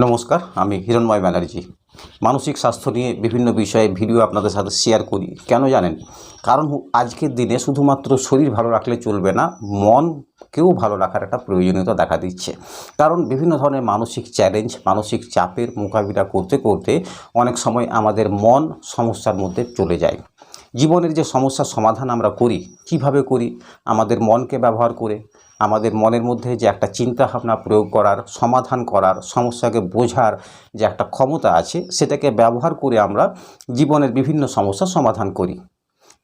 নমস্কার, আমি হিরণময় ব্যানার্জি। মানসিক স্বাস্থ্য নিয়ে বিভিন্ন বিষয়ে ভিডিও আপনাদের সাথে শেয়ার করি। কেন জানেন? কারণ আজকের দিনে শুধুমাত্র শরীর ভালো রাখলে চলবে না, মনকেও ভালো রাখার একটা প্রয়োজনীয়তা দেখা দিচ্ছে। কারণ বিভিন্ন ধরনের মানসিক চ্যালেঞ্জ, মানসিক চাপের মোকাবিলা করতে করতে অনেক সময় আমাদের মন সমস্যার মধ্যে চলে যায়। জীবনের যে সমস্যার সমাধান আমরা করি, কিভাবে করি? আমাদের মনকে ব্যবহার করে, আমাদের মনের মধ্যে যে একটা চিন্তাভাবনা প্রয়োগ করার, সমাধান করার, সমস্যাকে বোঝার যে একটা ক্ষমতা আছে, সেটাকে ব্যবহার করে আমরা জীবনের বিভিন্ন সমস্যার সমাধান করি।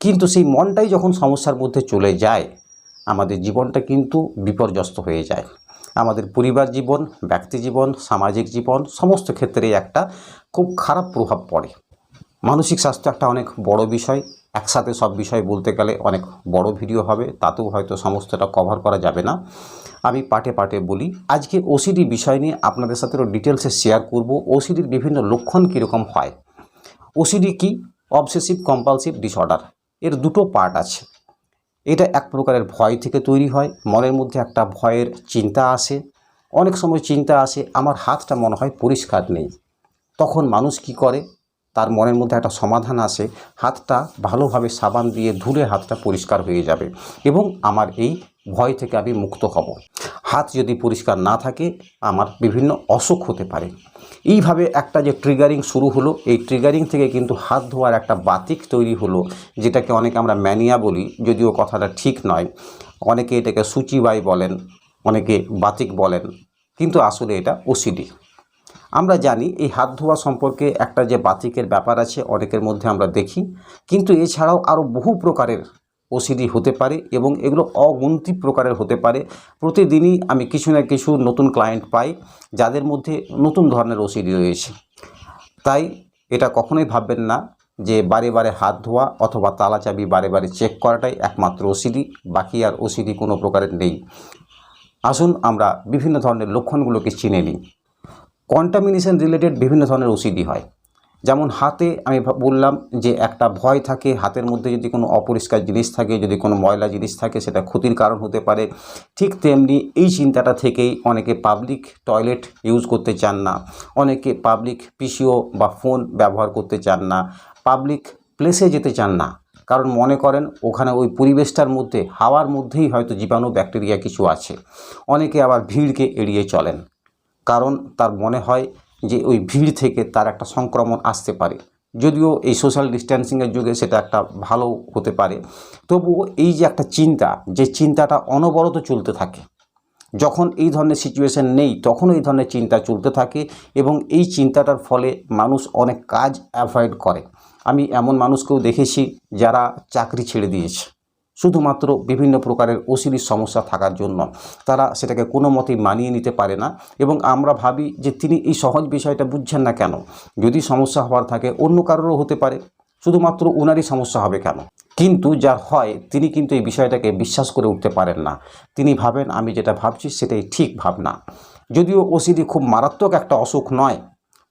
কিন্তু সেই মনটাই যখন সমস্যার মধ্যে চলে যায়, আমাদের জীবনটা কিন্তু বিপর্যস্ত হয়ে যায়। আমাদের পরিবার জীবন, ব্যক্তি জীবন, সামাজিক জীবন সমস্ত ক্ষেত্রেই একটা খুব খারাপ প্রভাব পড়ে। মানসিক স্বাস্থ্য একটা অনেক বড় বিষয়। একসাথে সব বিষয় বলতে গেলে অনেক বড় ভিডিও হবে, তাতেও হয়তো সমস্তটা কভার করা যাবে না। আমি পার্টে পার্টে বলি। আজকে ওসিডি বিষয় নিয়ে আপনাদের সাথে ডিটেলসে শেয়ার করব। ওসিডির বিভিন্ন লক্ষণ কীরকম হয়। ওসিডি কি? Obsessive compulsive disorder. এর দুটো পার্ট আছে। এটা এক প্রকারের ভয় থেকে তৈরি হয়। মনের মধ্যে একটা ভয়ের চিন্তা আসে। অনেক সময় চিন্তা আসে, আমার হাতটা মনে হয় পরিষ্কার নেই। তখন মানুষ কি করে? তার মনের মধ্যে একটা সমাধান আসে, হাতটা ভালোভাবে সাবান দিয়ে ধুলে হাতটা পরিষ্কার হয়ে যাবে এবং আমার এই ভয় থেকে আমি মুক্ত হব। হাত যদি পরিষ্কার না থাকে, আমার বিভিন্ন অসুখ হতে পারে। এইভাবে একটা যে ট্রিগারিং শুরু হলো, এই ট্রিগারিং থেকে কিন্তু হাত ধোয়ার একটা বাতিক তৈরি হলো, যেটাকে অনেকে আমরা ম্যানিয়া বলি, যদিও কথাটা ঠিক নয়। অনেকে এটাকে সূচিবাই বলেন, অনেকে বাতিক বলেন, কিন্তু আসলে এটা ওসিডি। আমরা জানি এই হাত ধোয়া সম্পর্কে একটা যে বাতিকের ব্যাপার আছে অনেকের মধ্যে আমরা দেখি, কিন্তু এছাড়াও আরও বহু প্রকারের ওসিডি হতে পারে এবং এগুলো অগুন্তি প্রকারের হতে পারে। প্রতিদিনই আমি কিছু না কিছু নতুন ক্লায়েন্ট পাই যাদের মধ্যে নতুন ধরনের ওসিডি রয়েছে। তাই এটা কখনোই ভাববেন না যে বারে বারে হাত ধোয়া অথবা তালা চাবি বারে বারে চেক করাটাই একমাত্র ওসিডি, বাকি আর ওসিডি কোনো প্রকারের নেই। আসুন আমরা বিভিন্ন ধরনের লক্ষণগুলোকে চিনে নিই। কন্টামিনেশন রিলেটেড বিভিন্ন ধরনের ওসিডি হয়। যেমন হাতে আমি বললাম যে একটা ভয় থাকে, হাতের মধ্যে যদি কোনো অপরিষ্কার জিনিস থাকে, যদি কোনো ময়লা জিনিস থাকে, সেটা ক্ষতির কারণ হতে পারে। ঠিক তেমনি এই চিন্তাটা থেকেই অনেকে পাবলিক টয়লেট ইউজ করতে চান না, অনেকে পাবলিক পিসিও বা ফোন ব্যবহার করতে চান না, পাবলিক প্লেসে যেতে চান না, কারণ মনে করেন ওখানে ওই পরিবেশটার মধ্যে, হাওয়ার মধ্যেই হয়তো জীবাণু ব্যাকটেরিয়া কিছু আছে। অনেকে আবার ভিড়কে এড়িয়ে চলেন, কারণ তার মনে হয় যে ওই ভিড় থেকে তার একটা সংক্রমণ আসতে পারে। যদিও এই সোশ্যাল ডিস্ট্যান্সিংয়ের যুগে সেটা একটা ভালো হতে পারে, তবুও এই যে একটা চিন্তা, যে চিন্তাটা অনবরত চলতে থাকে, যখন এই ধরনের সিচুয়েশন নেই তখন এই ধরনের চিন্তা চলতে থাকে এবং এই চিন্তাটার ফলে মানুষ অনেক কাজ অ্যাভয়েড করে। আমি এমন মানুষকেও দেখেছি যারা চাকরি ছেড়ে দিয়েছে শুধুমাত্র বিভিন্ন প্রকারের ওসিডির সমস্যা থাকার জন্য। তারা সেটাকে কোনো মতেই মানিয়ে নিতে পারে না এবং আমরা ভাবি যে তিনি এই সহজ বিষয়টা বুঝছেন না কেন। যদি সমস্যা হওয়ার থাকে অন্য কারোরও হতে পারে, শুধুমাত্র ওনারই সমস্যা হবে কেন? কিন্তু যার হয় তিনি কিন্তু এই বিষয়টাকে বিশ্বাস করে উঠতে পারেন না। তিনি ভাবেন আমি যেটা ভাবছি সেটাই ঠিক ভাবনা। যদিও ওসিডি খুব মারাত্মক একটা অসুখ নয়,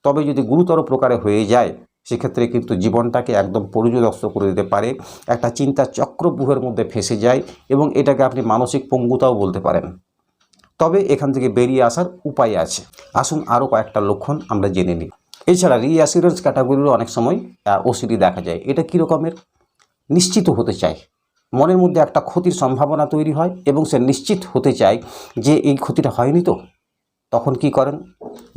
তবে যদি গুরুতর প্রকারে হয়ে যায় সেক্ষেত্রে কিন্তু জীবনটাকে একদম পর্যদস্ত করে দিতে পারে। একটা চিন্তা চক্রব্যূহের মধ্যে ফেঁসে যায় এবং এটাকে আপনি মানসিক পঙ্গুতাও বলতে পারেন। তবে এখান থেকে বেরিয়ে আসার উপায় আছে। আসুন আরও কয়েকটা লক্ষণ আমরা জেনে নিই। এছাড়া রিঅ্যাসিওরেন্স ক্যাটাগরিরও অনেক সময় ওসিডি দেখা যায়। এটা কী রকমের? নিশ্চিত হতে চায়, মনের মধ্যে একটা ক্ষতির সম্ভাবনা তৈরি হয় এবং সে নিশ্চিত হতে চায় যে এই ক্ষতিটা হয়নি তো। তখন কি করেন?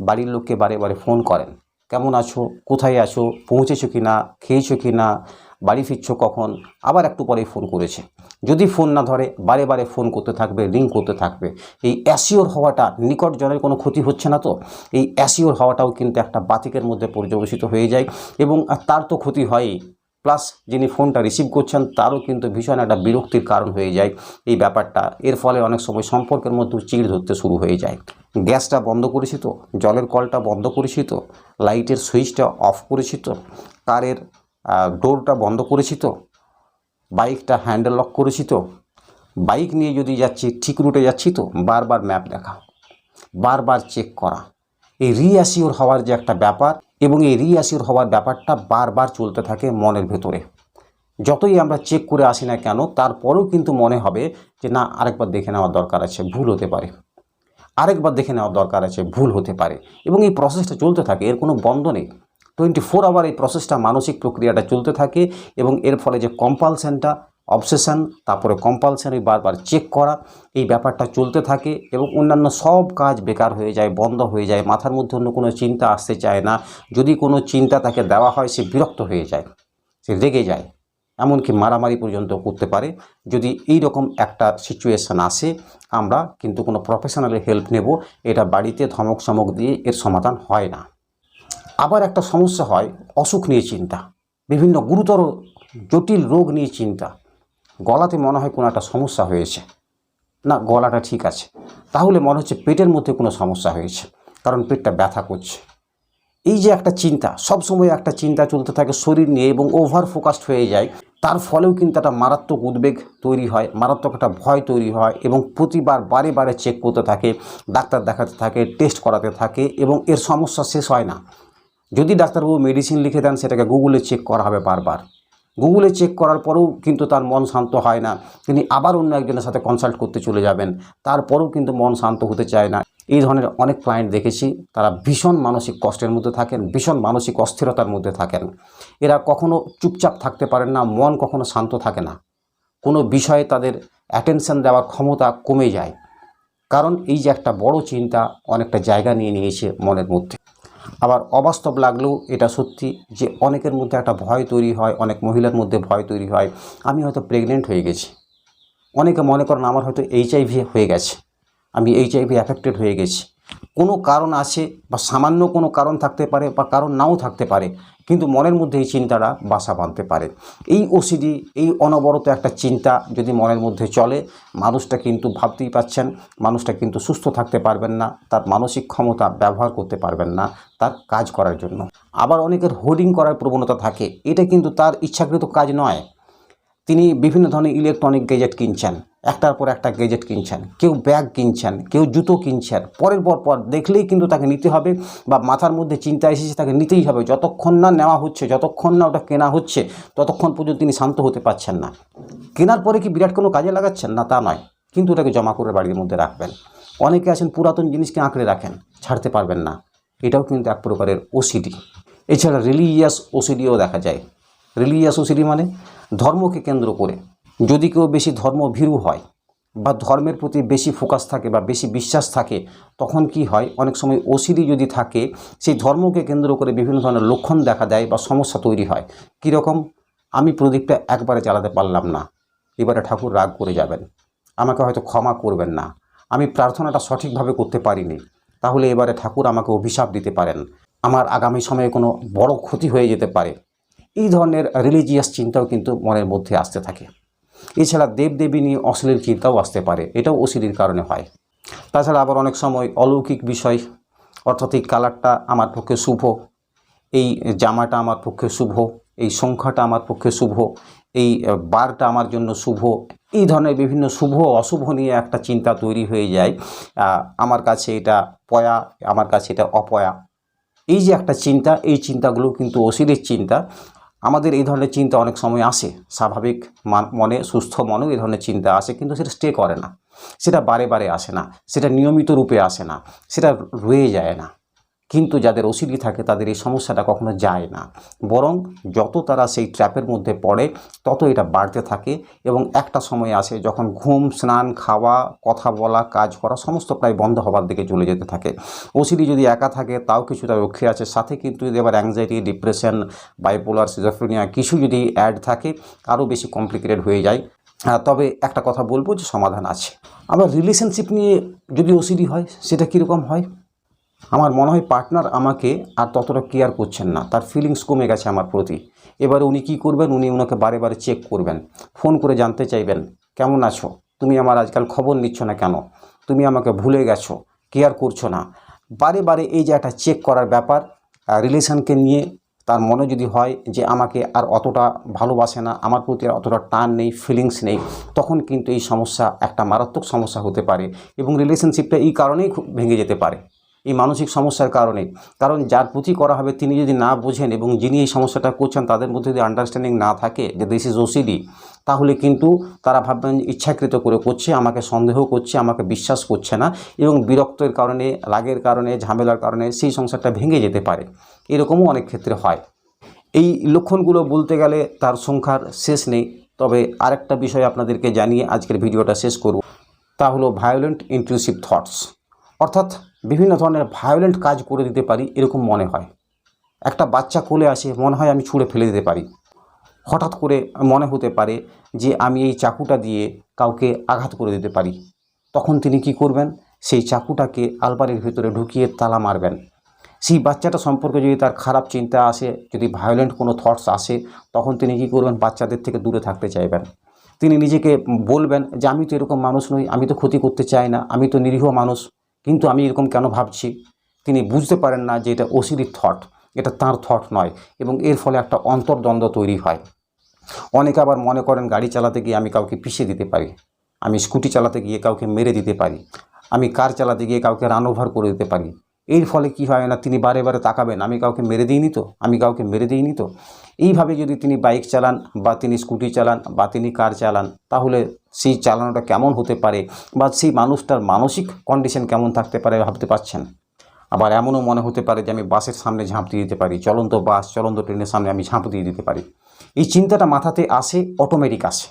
বাড়ির লোককে বারে বারে ফোন করেন, কেমন আছো, কোথায় আছো, পৌঁছেছো কি না, খেয়েছো কি না, বাড়ি ফিরছো কখন, আবার একটু পরেই ফোন করেছে। যদি ফোন না ধরে বারে বারে ফোন করতে থাকবে, রিং করতে থাকবে। এই অ্যাসিওর হওয়াটা, নিকট জনের কোনো ক্ষতি হচ্ছে না তো, এই অ্যাসিওর হওয়াটাও কিন্তু একটা বাতিকের মধ্যে পর্যবেসিত হয়ে যায় এবং তার তো ক্ষতি হয়ই, প্লাস যিনি ফোনটা রিসিভ করছেন তারও কিন্তু ভীষণ একটা বিরক্তির কারণ হয়ে যায় এই ব্যাপারটা। এর ফলে অনেক সময় সম্পর্কের মধ্যে চিড় ধরতে শুরু হয়ে যায়। গ্যাসটা বন্ধ করেছি তো, জলের কলটা বন্ধ করেছি তো, লাইটের সুইচটা অফ করেছি তো, কারের ডোরটা বন্ধ করেছি তো, বাইকটা হ্যান্ডেল লক করেছি তো, বাইক নিয়ে যদি যাচ্ছি ঠিক রুটে যাচ্ছি তো, বারবার ম্যাপ দেখা, বারবার চেক করা। এই রিঅ্যাসিওর হওয়ার যে একটা ব্যাপার এবং এই রিঅ্যাসিওর হওয়ার ব্যাপারটা বারবার চলতে থাকে মনের ভেতরে। যতই আমরা চেক করে আসি না কেন, তারপরেও কিন্তু মনে হবে যে না, আরেকবার দেখে নেওয়ার দরকার আছে, ভুল হতে পারে। আরেকবার দেখে নেওয়ার দরকার আছে, ভুল হতে পারে। এবং এই প্রসেসটা চলতে থাকে, এর কোনো বন্ধ নেই। 24 আওয়ার এই প্রসেসটা, মানসিক প্রক্রিয়াটা চলতে থাকে। এবং এর ফলে যে কম্পালশনটা, অবসেশন, তারপরে কম্পালশন বারবার চেক করা, এই ব্যাপারটা চলতে থাকে এবং অন্যান্য সব কাজ বেকার হয়ে যায়, বন্ধ হয়ে যায়। মাথার মধ্যে অন্য কোনো চিন্তা আসতে চায় না। যদি কোনো চিন্তা তাকে দেওয়া হয়, সে বিরক্ত হয়ে যায়, সে রেগে যায়, এমনকি মারামারি পর্যন্ত করতে পারে। যদি এই রকম একটা সিচুয়েশান আসে, আমরা কিন্তু কোনো প্রফেশনালের হেল্প নেব। এটা বাড়িতে ধমক সমক দিয়ে এর সমাধান হয় না। আবার একটা সমস্যা হয় অসুখ নিয়ে চিন্তা, বিভিন্ন গুরুতর জটিল রোগ নিয়ে চিন্তা। গলাতে মনে হয় কোনো একটা সমস্যা হয়েছে, না গলাটা ঠিক আছে, তাহলে মনে হচ্ছে পেটের মধ্যে কোনো সমস্যা হয়েছে, কারণ পেটটা ব্যথা করছে। এই যে একটা চিন্তা, সবসময় একটা চিন্তা চলতে থাকে শরীর নিয়ে এবং ওভার ফোকাসড হয়ে যায়, তার ফলেও কিন্তু একটা মারাত্মক উদ্বেগ তৈরি হয়, মারাত্মক একটা ভয় তৈরি হয় এবং প্রতিবার বারে বারে চেক করতে থাকে, ডাক্তার দেখাতে থাকে, টেস্ট করাতে থাকে এবং এর সমস্যা শেষ হয় না। যদি ডাক্তারবাবু মেডিসিন লিখে দেন, সেটাকে গুগলে চেক করা হবে বারবার। গুগলে চেক করার পরেও কিন্তু তার মন শান্ত হয় না, তিনি আবার অন্য একজনের সাথে কনসাল্ট করতে চলে যাবেন, তারপরেও কিন্তু মন শান্ত হতে চায় না। এই ধরনের অনেক ক্লায়েন্ট দেখেছি, তারা ভীষণ মানসিক কষ্টের মধ্যে থাকেন, ভীষণ মানসিক অস্থিরতার মধ্যে থাকেন। এরা কখনো চুপচাপ থাকতে পারেন না, মন কখনো শান্ত থাকে না, কোনো বিষয়ে তাদের অ্যাটেনশন দেওয়ার ক্ষমতা কমে যায়, কারণ এই যে একটা বড় চিন্তা অনেকটা জায়গা নিয়ে নিয়েছে মনের মধ্যে। আবার অবাস্তব লাগলেও এটা সত্যি যে অনেকের মধ্যে একটা ভয় তৈরি হয়, অনেক মহিলার মধ্যে ভয় তৈরি হয়, আমি হয়তো প্রেগনেন্ট হয়ে গেছি। অনেকে মনে করেন আমার হয়তো এইচআইভি হয়ে গেছে, আমি এইচআইভি অ্যাফেক্টেড হয়ে গেছি। কোনো কারণ আছে বা সামান্য কোনো কারণ থাকতে পারে বা কারণ নাও থাকতে পারে, কিন্তু মনের মধ্যে এই চিন্তাটা বাসা বাঁধতে পারে। এই ওসিডি, এই অনবরত একটা চিন্তা যদি মনের মধ্যে চলে, মানুষটা কিন্তু ভাবতেই পাচ্ছেন, মানুষটা কিন্তু সুস্থ থাকতে পারবেন না, তার মানসিক ক্ষমতা ব্যবহার করতে পারবেন না তার কাজ করার জন্য। আবার অনেকের হোর্ডিং করার প্রবণতা থাকে, এটা কিন্তু তার ইচ্ছাকৃত কাজ নয়। তিনি বিভিন্ন ধরনের ইলেকট্রনিক গ্যাজেট কিনছেন, একটার পর একটা গ্যাজেট কিনছেন, কেউ ব্যাগ কিনছেন, কেউ জুতো কিনছেন, পরের পর দেখলেই কিন্তু তাকে নিতে হবে, বা মাথার মধ্যে চিন্তা এসেছে তাকে নিতেই হবে। যতক্ষণ না নেওয়া হচ্ছে, যতক্ষণ না ওটা কেনা হচ্ছে, ততক্ষণ পর্যন্ত তিনি শান্ত হতে পারছেন না। কেনার পরে কি বিরাট কোনো কাজে লাগাচ্ছেন না তা নয়, কিন্তু ওটাকে জমা করে বাড়ির মধ্যে রাখবেন। অনেকে আছেন পুরাতন জিনিসকে আঁকড়ে রাখেন, ছাড়তে পারবেন না, এটাও কিন্তু এক প্রকারের ওসিডি। এছাড়া রিলিজিয়াস ওসিডিও দেখা যায়। রিলিজিয়াস ওসিডি মানে ধর্মকে কেন্দ্র করে যদি কেউ বেশি ধর্মভীরু হয় বা ধর্মের প্রতি বেশি ফোকাস থাকে বা বেশি বিশ্বাস থাকে, তখন কি হয়, অনেক সময় ওসিডি যদি থাকে, সেই ধর্মকে কেন্দ্র করে বিভিন্ন ধরনের লক্ষণ দেখা দেয় বা সমস্যা তৈরি হয়। কীরকম? আমি প্রদীপটা একবারে জ্বালাতে পারলাম না, এবারে ঠাকুর রাগ করে যাবেন, আমাকে হয়তো ক্ষমা করবেন না। আমি প্রার্থনাটা সঠিকভাবে করতে পারিনি, তাহলে এবারে ঠাকুর আমাকে অভিশাপ দিতে পারেন, আমার আগামী সময়ে কোনো বড় ক্ষতি হয়ে যেতে পারে। এই ধরনের রিলিজিয়াস চিন্তাও কিন্তু মনের মধ্যে আসতে থাকে। এছাড়া দেবদেবী নিয়ে অশ্লীল চিন্তাও আসতে পারে, এটাও ওসিডির কারণে হয়। তাছাড়া আবার অনেক সময় অলৌকিক বিষয়, অর্থাৎ এই কালারটা আমার পক্ষে শুভ, এই জামাটা আমার পক্ষে শুভ, এই সংখ্যাটা আমার পক্ষে শুভ, এই বারটা আমার জন্য শুভ, এই ধরনের বিভিন্ন শুভ অশুভ নিয়ে একটা চিন্তা তৈরি হয়ে যায়। আমার কাছে এটা পয়া, আমার কাছে এটা অপয়া। এই যে একটা চিন্তা, এই চিন্তাগুলো কিন্তু ওসিডির চিন্তা। আমাদের এই ধরনের চিন্তা অনেক সময় আসে, স্বাভাবিক মনে, সুস্থ মনেও এই ধরনের চিন্তা আসে, কিন্তু সেটা স্টে করে না, সেটা বারে বারে আসে না, সেটা নিয়মিত রূপে আসে না, সেটা রয়ে যায় না। কিন্তু যাদের ওসিডি থাকে তাদের এই সমস্যাটা কখনো যায় না, বরং যত তারা সেই ট্র্যাপের মধ্যে পড়ে তত এটা বাড়তে থাকে এবং একটা সময় আসে যখন ঘুম, স্নান, খাওয়া, কথা বলা, কাজ করা সমস্ত প্রায় বন্ধ হবার দিকে চলে যেতে থাকে। ওসিডি যদি একা থাকে তাও কিছুটা রক্ষে আছে, সাথে কিন্তু যদি আবার অ্যাংজাইটি, ডিপ্রেশন, বাইপোলার, সিজোফ্রেনিয়া কিছু যদি অ্যাড থাকে, আরও বেশি কমপ্লিকেটেড হয়ে যায়। তবে একটা কথা বলবো যে সমাধান আছে। আবার রিলেশনশিপ নিয়ে যদি ওসিডি হয়, সেটা কীরকম হয়? আমার মনে হয় পার্টনার আমাকে আর ততটা কেয়ার করছেন না, তার ফিলিংস কমে গেছে আমার প্রতি। এবারে উনি কী করবেন, উনি ওনাকে বারে বারে চেক করবেন, ফোন করে জানতে চাইবেন, কেমন আছো, তুমি আমার আজকাল খবর নিচ্ছ না কেন, তুমি আমাকে ভুলে গেছো, কেয়ার করছো না। বারে বারে এই যে একটা চেক করার ব্যাপার, রিলেশনকে নিয়ে তার মনে যদি হয় যে আমাকে আর অতটা ভালোবাসে না, আমার প্রতি আর অতটা টান নেই, ফিলিংস নেই, তখন কিন্তু এই সমস্যা একটা মারাত্মক সমস্যা হতে পারে এবং রিলেশনশিপটা এই কারণেই ভেঙে যেতে পারে। এই মানসিক সমস্যার কারণে। কারণ যার প্রতি করা হবে তিনি যদি না বোঝেন এবং যিনি এই সমস্যাটা করছেন তাদের মধ্যে যদি আন্ডারস্ট্যান্ডিং না থাকে যে দিস ইজ ওসিডি, তাহলে কিন্তু তারা ভাববেন ইচ্ছাকৃত করে করছে, আমাকে সন্দেহ করছে, আমাকে বিশ্বাস করছে না, এবং বিরক্তের কারণে, রাগের কারণে, ঝামেলার কারণে সেই সংসারটা ভেঙে যেতে পারে। এরকমও অনেক ক্ষেত্রে হয়। এই লক্ষণগুলো বলতে গেলে তার সংখ্যার শেষ নেই। তবে আরেকটা বিষয় আপনাদেরকে জানিয়ে আজকের ভিডিওটা শেষ করব, তা হলো ভায়োলেন্ট ইন্ট্রুসিভ থটস। অর্থাৎ বিভিন্ন ধরনের ভায়োলেন্ট কাজ করে দিতে পারি এরকম মনে হয়। একটা বাচ্চা কোলে আসে, মনে হয় আমি ছুঁড়ে ফেলে দিতে পারি। হঠাৎ করে মনে হতে পারে যে আমি এই চাকুটা দিয়ে কাউকে আঘাত করে দিতে পারি। তখন তিনি কি করবেন? সেই চাকুটাকে আলমারির ভিতরে ঢুকিয়ে তালা মারবেন। সেই বাচ্চাটা সম্পর্কে যদি তার খারাপ চিন্তা আসে, যদি ভায়োলেন্ট কোনো থটস আসে, তখন তিনি কি করবেন? বাচ্চাদের থেকে দূরে থাকতে চাইবেন। তিনি নিজেকে বলবেন যে আমি তো এরকম মানুষ নই, আমি তো ক্ষতি করতে চাই না, আমি তো নিরীহ মানুষ, কিন্তু আমি এরকম কেন ভাবছি? তিনি বুঝতে পারেন না যে এটা ওসিডির থট, এটা তাঁর থট নয়, এবং এর ফলে একটা অন্তর্দ্বন্দ্ব তৈরি হয়। অনেকে আবার মনে করেন গাড়ি চালাতে গিয়ে আমি কাউকে পিষে দিতে পারি, আমি স্কুটি চালাতে গিয়ে কাউকে মেরে দিতে পারি, আমি কার চালাতে গিয়ে কাউকে রান ওভার করে দিতে পারি। এর ফলে কি হয় না, তিনি বারে বারে তাকাবেন আমি কাউকে মেরে দিইনি তো, আমি কাউকে মেরে দিইনি তো। এইভাবে যদি তিনি বাইক চালান বা তিনি স্কুটি চালান বা তিনি কার চালান, তাহলে সেই চালানোটা কেমন হতে পারে বা সেই মানুষটার মানসিক কন্ডিশন কেমন থাকতে পারে ভাবতে পারছেন। আবার এমনও মনে হতে পারে যে আমি বাসের সামনে ঝাঁপ দিয়ে দিতে পারি, চলন্ত বাস, চলন্ত ট্রেনের সামনে আমি ঝাঁপ দিয়ে দিতে পারি। এই চিন্তাটা মাথাতে আসে, অটোমেটিক আসে,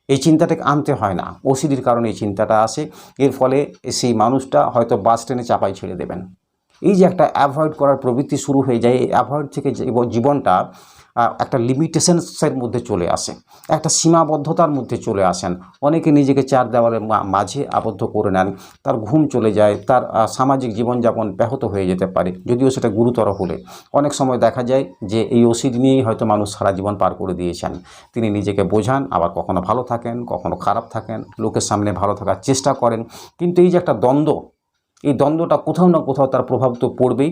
এই চিন্তাটাকে আনতে হয় না। ওসিডির কারণে এই চিন্তাটা আসে। এর ফলে সেই মানুষটা হয়তো বাস ট্রেনে চাপাই ছেড়ে দেবেন। এই যে একটা অ্যাভয়েড করার প্রবৃত্তি শুরু হয়ে যায়, এই অ্যাভয়েড থেকে জীবনটা একটা লিমিটেশনসের মধ্যে চলে আসে, একটা সীমাবদ্ধতার মধ্যে চলে আসেন। অনেকে নিজেকে চার দেওয়ালের মাঝে আবদ্ধ করে নেন, তার ঘুম চলে যায়, তার সামাজিক জীবনযাপন ব্যাহত হয়ে যেতে পারে, যদিও সেটা গুরুতর হলে। অনেক সময় দেখা যায় যে এই ওসিডি নিয়েই হয়তো মানুষ সারা জীবন পার করে দিয়েছেন। তিনি নিজেকে বোঝান, আবার কখনো ভালো থাকেন, কখনো খারাপ থাকেন, লোকের সামনে ভালো থাকার চেষ্টা করেন, কিন্তু এই যে একটা দ্বন্দ্ব, এই দ্বন্দ্বটা কোথাও না কোথাও তার প্রভাব তো পড়বেই।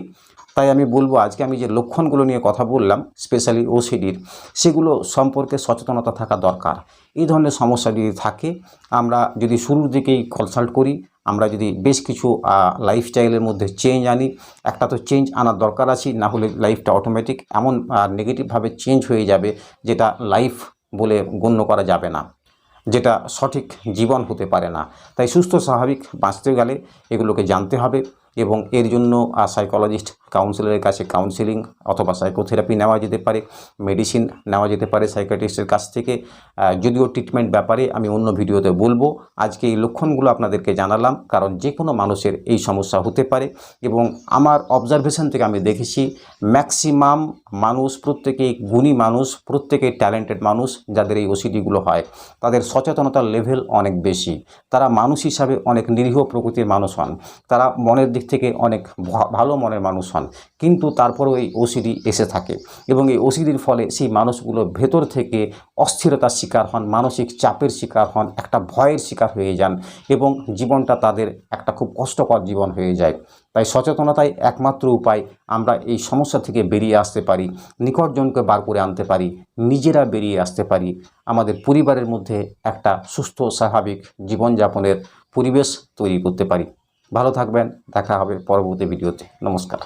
তাই আমি বলবো, আজকে আমি যে লক্ষণগুলো নিয়ে কথা বললাম স্পেশালি ওসিডির, সেগুলো সম্পর্কে সচেতনতা থাকা দরকার। এই ধরনের সমস্যা যদি থাকে, আমরা যদি শুরুর দিকেই কনসাল্ট করি, আমরা যদি বেশ কিছু লাইফস্টাইলের মধ্যে চেঞ্জ আনি, একটা তো চেঞ্জ আনার দরকার আছে, না হলে লাইফটা অটোমেটিক এমন নেগেটিভভাবে চেঞ্জ হয়ে যাবে যেটা লাইফ বলে গণ্য করা যাবে না, যেটা সঠিক জীবন হতে পারে না। তাই সুস্থ স্বাভাবিক বাঁচতে গেলে এগুলোকে জানতে হবে, এবং এর জন্য সাইকোলজিস্ট, কাউন্সিলরের কাছে কাউন্সিলিং অথবা সাইকোথেরাপি নেওয়া যেতে পারে, মেডিসিন নেওয়া যেতে পারে সাইকিয়াট্রিস্টের কাছ থেকে। যদিও ট্রিটমেন্ট ব্যাপারে আমি অন্য ভিডিওতে বলবো, আজকে এই লক্ষণগুলো আপনাদেরকে জানালাম কারণ যে কোনো মানুষের এই সমস্যা হতে পারে। এবং আমার অবজারভেশন থেকে আমি দেখেছি ম্যাক্সিমাম মানুষ, প্রত্যেকেই গুণী মানুষ, প্রত্যেকেই ট্যালেন্টেড মানুষ যাদের এই ওসিডিগুলো হয়, তাদের সচেতনতার লেভেল অনেক বেশি। তারা মানুষ হিসাবে অনেক নিরীহ প্রকৃতির মানুষ হন, তারা মনের দিক থেকে অনেক ভালো মনের মানুষ হন, কিন্তু তারপরেও এই ওসিডি এসে থাকে, এবং এই ওসিডির ফলে সেই মানুষগুলো ভেতর থেকে অস্থিরতার শিকার হন, মানসিক চাপের শিকার হন, একটা ভয়ের শিকার হয়ে যান, এবং জীবনটা তাদের একটা খুব কষ্টকর জীবন হয়ে যায়। তাই সচেতনতাই একমাত্র উপায়, আমরা এই সমস্যা থেকে বেরিয়ে আসতে পারি, নিকটজনকে বার করে আনতে পারি, নিজেরা বেরিয়ে আসতে পারি, আমাদের পরিবারের মধ্যে একটা সুস্থ স্বাভাবিক জীবনযাপনের পরিবেশ তৈরি করতে পারি। ভালো থাকবেন, দেখা হবে পরবর্তী ভিডিওতে। নমস্কার।